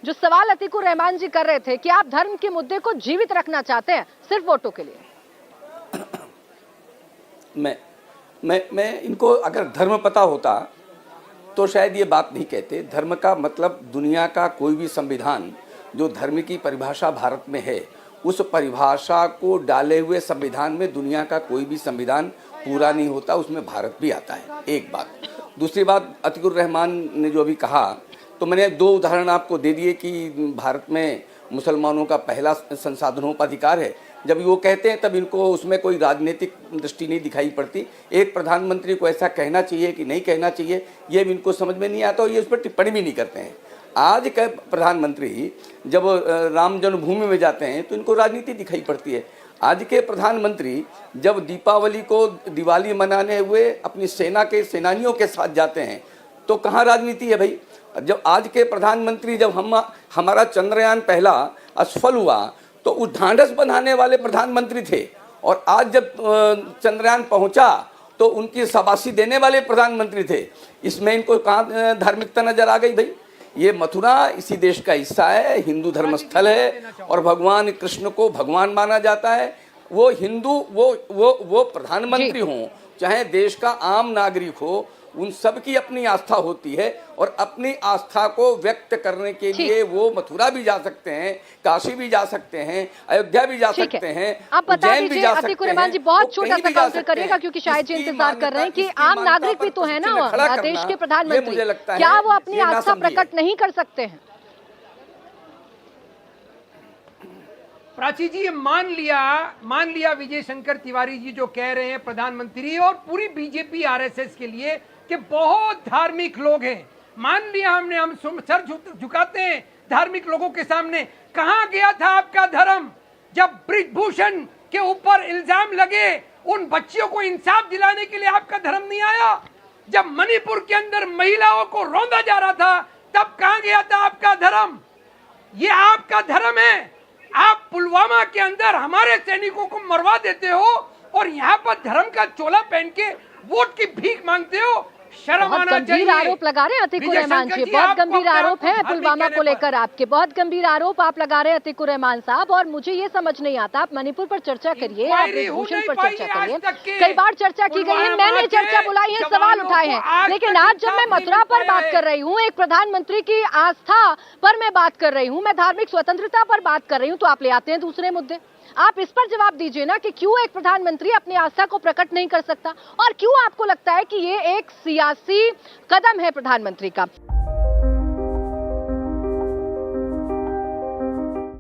जो सवाल अतीकुर रहमान जी कर रहे थे कि आप धर्म के मुद्दे को जीवित रखना चाहते हैं सिर्फ वोटों के लिए। मैं इनको अगर धर्म पता होता तो शायद ये बात नहीं कहते। धर्म का मतलब दुनिया का कोई भी संविधान जो धर्म की परिभाषा भारत में है, उस परिभाषा को डाले हुए संविधान में दुनिया का कोई भी संविधान पूरा नहीं होता, उसमें भारत भी आता है। एक बात। दूसरी बात, अतीकुर रहमान ने जो अभी कहा, तो मैंने दो उदाहरण आपको दे दिए कि भारत में मुसलमानों का पहला संसाधनों-अधिकार है। जब वो कहते हैं तब इनको उसमें कोई राजनीतिक दृष्टि नहीं दिखाई पड़ती। एक प्रधानमंत्री को ऐसा कहना चाहिए कि नहीं कहना चाहिए, ये भी इनको समझ में नहीं आता और ये उस पर टिप्पणी भी नहीं करते हैं। आज के प्रधानमंत्री जब राम जन्मभूमि में जाते हैं तो इनको राजनीति दिखाई पड़ती है। आज के प्रधानमंत्री जब दीपावली को दिवाली मनाने हुए अपनी सेना के सेनानियों के साथ जाते हैं तो कहाँ राजनीति है भाई। जब आज के प्रधानमंत्री जब हमारा चंद्रयान पहला असफल हुआ तो उस ढांढस बनाने वाले प्रधानमंत्री थे, और आज जब चंद्रयान पहुंचा तो उनकी शाबाशी देने वाले प्रधानमंत्री थे। इसमें इनको कहाँ धार्मिकता नजर आ गई भाई। ये मथुरा इसी देश का हिस्सा है, हिंदू धर्म स्थल है और भगवान कृष्ण को भगवान माना जाता है। वो हिंदू वो प्रधानमंत्री हों चाहे देश का आम नागरिक हो, उन सब की अपनी आस्था होती है और अपनी आस्था को व्यक्त करने के लिए वो मथुरा भी जा सकते हैं, काशी भी जा सकते हैं, अयोध्या भी जा सकते हैं, आप बता दीजिए अतीकुर रहमान जी, बहुत छोटा सा काउंटर करिएगा क्योंकि शायद जी इंतजार कर रहे हैं कि आम नागरिक भी तो है ना देश के प्रधानमंत्री, क्या वो अपनी आस्था प्रकट नहीं कर सकते हैं? प्राची जी, ये मान लिया विजय शंकर तिवारी जी जो कह रहे हैं प्रधानमंत्री और पूरी बीजेपी आरएसएस के लिए कि बहुत धार्मिक लोग हैं, मान लिया हम सर झुकाते हैं धार्मिक लोगों के सामने। कहां गया था आपका धर्म जब ब्रिजभूषण के ऊपर इल्जाम लगे? उन बच्चियों को इंसाफ दिलाने के लिए आपका धर्म नहीं आया? जब मणिपुर के अंदर महिलाओं को रौंदा जा रहा था तब कहां गया था आपका धर्म? ये आपका धर्म है। आप पुलवामा के अंदर हमारे सैनिकों को मरवा देते हो और यहाँ पर धर्म का चोला पहन के वोट की भीख मांगते हो। शर्म आना चाहिए। आरोप लगा रहे हैं अतीकुर रहमान जी, बहुत गंभीर आरोप है पुलवामा को लेकर आपके, बहुत गंभीर आरोप आप लगा रहे हैं अतीकुर रहमान साहब। और मुझे ये समझ नहीं आता, आप मणिपुर पर चर्चा करिए, आप ब्रिजभूषण पर चर्चा करिए, कई बार चर्चा की गई है, मैंने चर्चा बुलाई है, सवाल उठाए हैं, लेकिन आज जब मैं मथुरा पर बात कर रही हूँ, एक प्रधानमंत्री की आस्था पर मैं बात कर रही हूँ, मैं धार्मिक स्वतंत्रता पर बात कर रही हूँ, तो आप ले आते हैं दूसरे मुद्दे। आप इस पर जवाब दीजिए ना कि क्यों एक प्रधानमंत्री अपनी आस्था को प्रकट नहीं कर सकता, और क्यों आपको लगता है कि ये एक सियासी कदम है प्रधानमंत्री का।